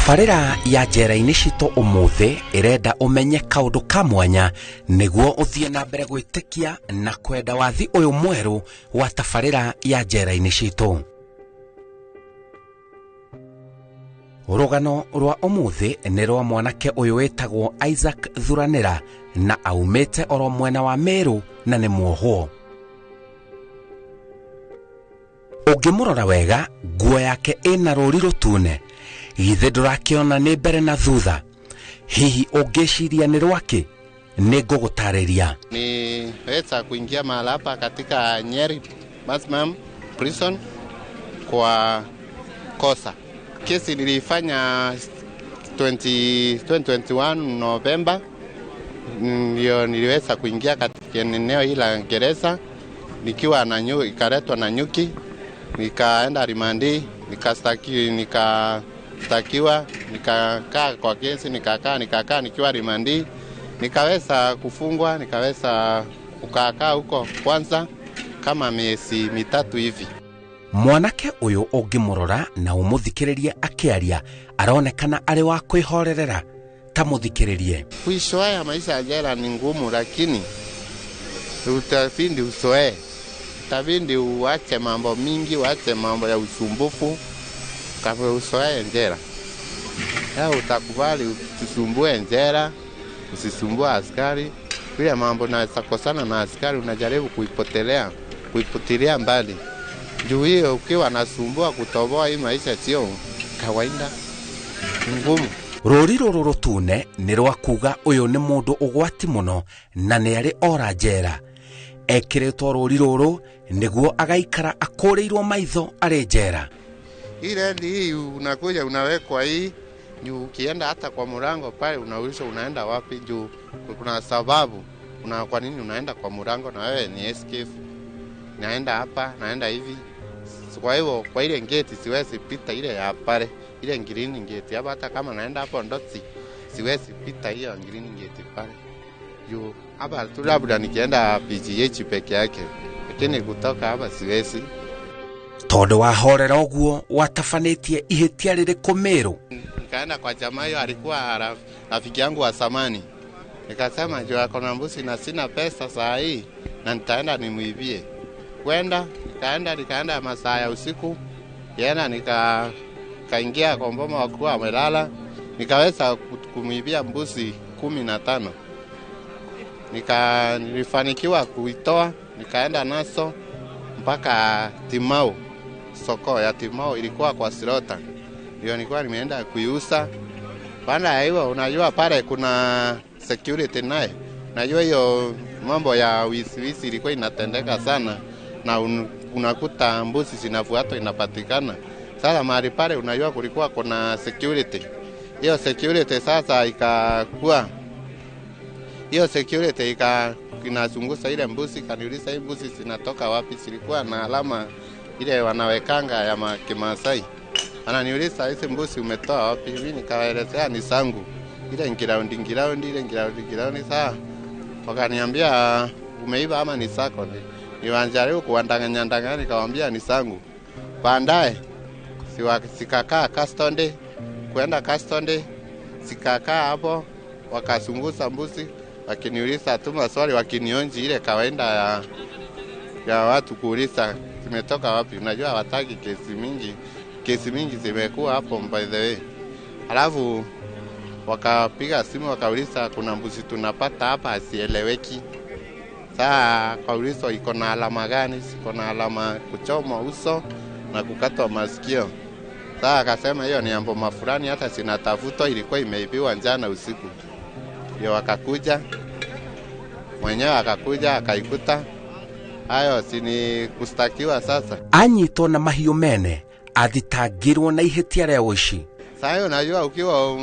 Tabarĩra ya njera-inĩ citũ ũmũthĩ irenda umenye kaũndũ ka mwanya nĩguo ũthiĩ na mbere gwĩtĩkia na kwenda wathi ũyũ mwerũ wa tabarĩra ya njera-inĩ citũ. Rũgano rwa ũmũthĩ nĩ rwa mwanake ũyũ wĩtagwo Isaac Thuranĩra na aumĩte oro mwena wa Meru na nĩ muohwo. Ũngĩmũrora wega nguo yake ĩna rũri rũtune, githĩ ndũrakĩona nĩ mbere na thutha. Hihi ũngĩciria nĩ rwake? Nĩ ngũgũtarĩria. Niweza kuingia mahali hapa katika Nyeri Maximum Prison kwa kosa. Kesi nilifanya 2021 Novemba, ndio niliweza kuingia katika eneo hili la gereza nikiwa na ikaletwa na nyuki, nikaenda rimandi, nikastakiwa, nikakaa kwa kesi, nikakaa nikiwa rimandi, nikaweza kufungwa, nikaweza kukaa huko kwanza kama miezi 3 hivi. Mwanake uyu ũngĩmũrora na ũmũthikĩrĩrie akĩaria aronekana arĩ wa kwĩhorerera. Ta mũthikĩrĩrie. Kuishi maisha ya jela ni ngumu, lakini utafindi usoe. Utafindi uache mambo mingi, uache mambo ya usumbufu, kafe usoe jela. Ya utakubali usisumbue jela, usisumbue askari. Bila mambo na sakosana na askari unajaribu kuipotelea mbali. Juu hiyo ukiwa nasumbua kutoboa hii maisha sio kawaida, ngumu. Rũri rũrũ rũtune nĩ rwa kuga ũyũ nĩ mũndũ ũgwati mũno na nĩ arĩ ora njera. Ekĩrĩtwo rũri rũrũ nĩguo agaikara akũrĩirwo maitho arĩ njera. Ile hii unakuja unawekwa hii, juu ukienda hata kwa murango pale unaulizwa unaenda wapi, juu kuna sababu kwa nini unaenda kwa murango na wewe ni escape. Naenda hapa, naenda hivi. Kwa hivyo kwa ile gate siwezi pita ile ya pale, ile green gate. Hata kama naenda hapo Ndotsi siwezi pita hiyo green gate pale. Juu hapa tu labda nikienda PGH peke yake, lakini kutoka hapa siwezi. Tondũ wahorera ũguo watafanĩtie ihĩtia rĩrĩkũ Meru. Nikaenda kwa jamaa hiyo, alikuwa rafiki yangu wa zamani. Nikasema juu ako na mbuzi na sina pesa saa hii na nitaenda nimuibie. Nikaenda masaa ya usiku, nikaingia kwa mboma wakuwa amelala, nikaweza kumuibia mbuzi 15. Nilifanikiwa kuitoa, nikaenda naso mpaka Timau. Soko ya Timau ilikuwa kwa Sirota, ndio nilikuwa nimeenda kuiuza. Baada ya hiyo unajua pale kuna security naye, unajua hiyo mambo ya wizi ilikuwa inatendeka sana, na unakuta mbuzi zinafuatwa inapatikana. Sasa mahali pale unajua kulikuwa kuna security. Hiyo security sasa ikakuwa, hiyo security inazungusa ile mbuzi, kaniuliza hii mbuzi zinatoka wapi, zilikuwa na alama ile wanawekanga ya Kimasai. Ananiuliza hizi mbuzi umetoa wapi, mimi nikawaelezea ni zangu. Ile ngiraundi saa wakaniambia umeiba ama ni zako. Niwanjaribu kuwandanganya, nikamwambia ni zangu. Baadaye sikakaa custody, kwenda custody, sikakaa hapo, wakazunguza mbuzi, wakiniuliza tu maswali, wakinionji ile kawaida ya watu kuuliza zimetoka wapi. Unajua hawataki kesi mingi zimekuwa hapo by the way. Alafu wakapiga simu wakauliza kuna mbuzi tunapata hapa asieleweki. Saa kaulizo iko na alama gani? Iko na alama kuchomwa uso na kukatwa masikio. Saa akasema hiyo ni ambo mafurani, hata sinatafuto ilikuwa imeibiwa jana usiku. Ndio wakakuja, mwenyewe akakuja akaikuta hayo sini kustakiwa. Sasa anyitwo na mahiũ mene athitangirwo na ihĩtia rĩa ũici. Saa hiyo unajua ukiwa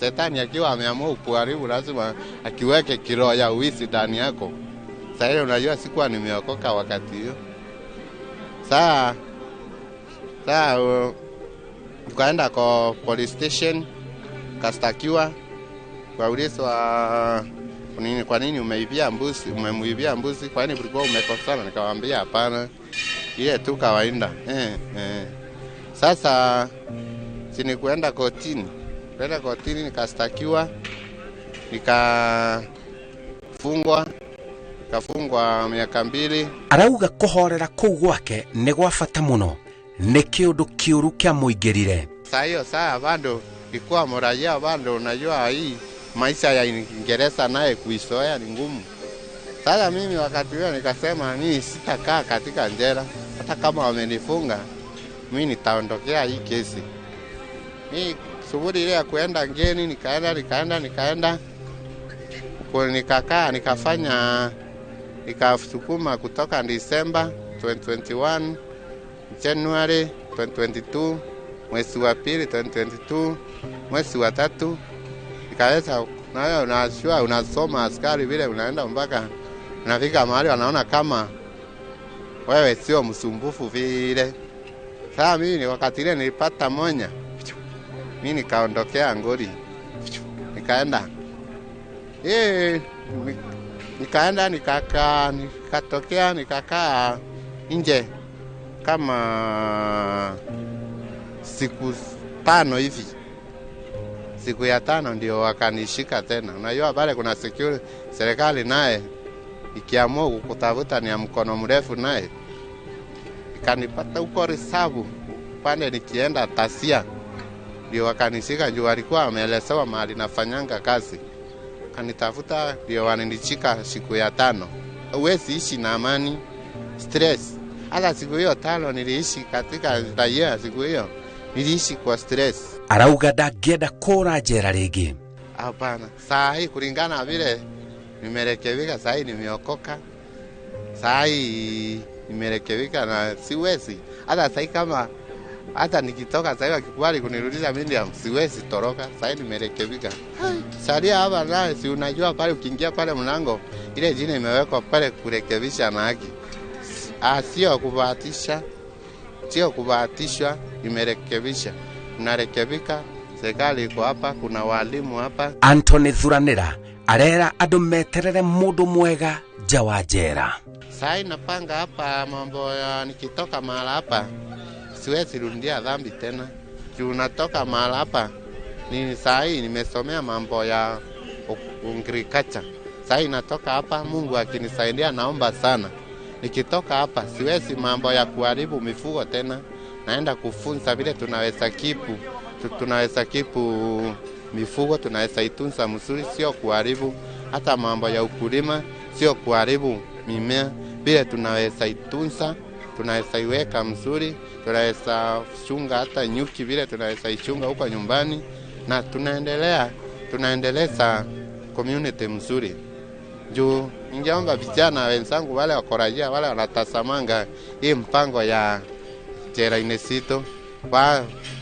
Shetani akiwa ameamua kuharibu lazima akiweke kiroho ya uizi ndani yako. Sasa hiyo unajua sikuwa nimeokoka wakati hiyo. Sasa tukaenda kwa police station, kastakiwa, kaulizwa kwa nini umemuibia mbuzi, kwa nini ulikuwa umekosana? Nikamwambia hapana, ile tu kawaida. Sasa sini kuenda kotini, kwenda kotini, nikastakiwa, nikafungwa miaka 2. Arauga kuhorera kuu gwake ni gwa bata muno, ni kiundu kiuru kia muingirire. Saa bado nilikuwa mraia, bado unajua hii maisha ya Uingereza naye kuizoea ni ngumu. Sasa mimi wakati huo nikasema mimi sitakaa katika jela, hata kama wamenifunga mimi nitaondokea hii kesi. Mimi shughuli ile ya kuenda ngeni nikaenda huko, nikakaa nikasukuma kutoka December 2021, January 2022, mwezi wa 2 2022, mwezi wa 3 nikaweza. Na unashua unasoma askari vile unaenda mpaka unafika mahali wanaona kama wewe sio msumbufu vile. Sasa mimi wakati ile nilipata monya, mimi nikaondokea Ngori, nikaenda nikakaa nje kama siku 5 hivi. Siku ya 5 ndio wakanishika tena. Unajua pale kuna security, serikali naye ikiamua kukutafuta ni ya mkono mrefu, naye ikanipata huko Risabu pande nikienda Tasia, ndio wakanishika juu walikuwa wameelezewa mahali nafanyanga kazi. Kanitafuta ndio waninichika siku ya 5. Huwezi ishi na amani, stress. Hata siku hiyo 5 niliishi katika raia, siku hiyo niliishi kwa stress. Arauga ndangĩenda kũũra njera rĩngĩ. Hapana, saa hii kulingana vile nimerekebika, saa hii nimeokoka, saa hii nimerekebika na siwezi. Hata saa hii kama hata nikitoka saa hii wakikubali kunirudisha Mindiam, siwezi toroka, saa hii nimerekebika. Sharia hapa naye si unajua pale ukiingia pale mlango ile jina imewekwa pale kurekebisha na haki. Sio kubahatisha, sio kubahatishwa, imerekebisha. Narekebika, serikali iko hapa, kuna walimu hapa. Anthony Thuranira arera andu meterere mundu mwega nja wa njera. Sasa napanga hapa mambo ya nikitoka mahali hapa siwezi rudia dhambi tena. Juu natoka mahali hapa ni saa hii nimesomea mambo ya agriculture. Sasa natoka hapa, Mungu akinisaidia naomba sana. Nikitoka hapa siwezi mambo ya kuharibu mifugo tena. Naenda kufunza vile tunaweza kipu mifugo, tunaweza itunza mzuri, sio kuharibu. Hata mambo ya ukulima sio kuharibu mimea, vile tunaweza itunza, tunaweza iweka mzuri, tunaweza chunga hata nyuki vile tunaweza ichunga huko nyumbani, na tunaendeleza community mzuri. Juu ningeomba vijana wenzangu wale wakorajia, wale wanatazamanga hii mpango ya jela inesito,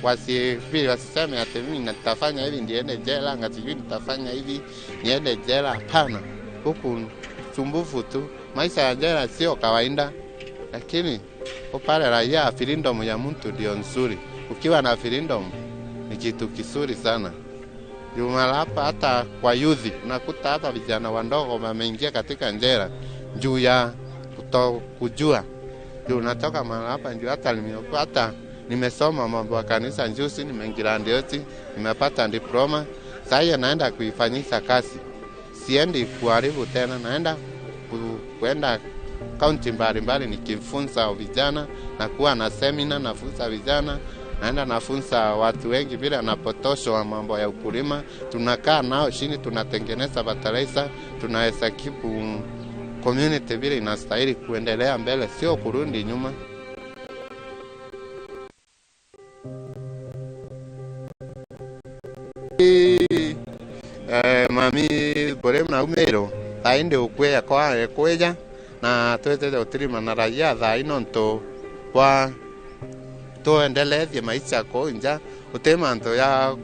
wasiseme ati mimi nitafanya hivi ndiende jela, ngasijui nitafanya hivi niende jela. Hapana, huku sumbufu tu. Maisha ya jela sio kawaida, lakini upale raia freedom ya mtu ndio nzuri. Ukiwa na freedom ni kitu kizuri sana. Jumala hapa hata kwa youth unakuta hata vijana wandogo wameingia katika jela juu ya kutokujua. Juu natoka mahali hapa ndio hata nimesoma mambo ya kanisa njusi, nimegraduate, nimepata diploma. Sasa naenda kuifanyisha kazi. Siendi kuharibu tena, naenda kwenda kaunti mbalimbali nikifunza vijana, na kuwa na seminar nafunza vijana, naenda nafunza watu wengi vile wanapotoshwa mambo ya ukulima. Tunakaa nao chini, tunatengeneza fertilizer, tunaweza kipu community vile inastahili kuendelea mbele, sio kurudi nyuma. Mami bore na umero ainde ukweya kwa kweja na twete utirima na raia thaino nto kwa tuendeleze maisha ko nja, utemanto ya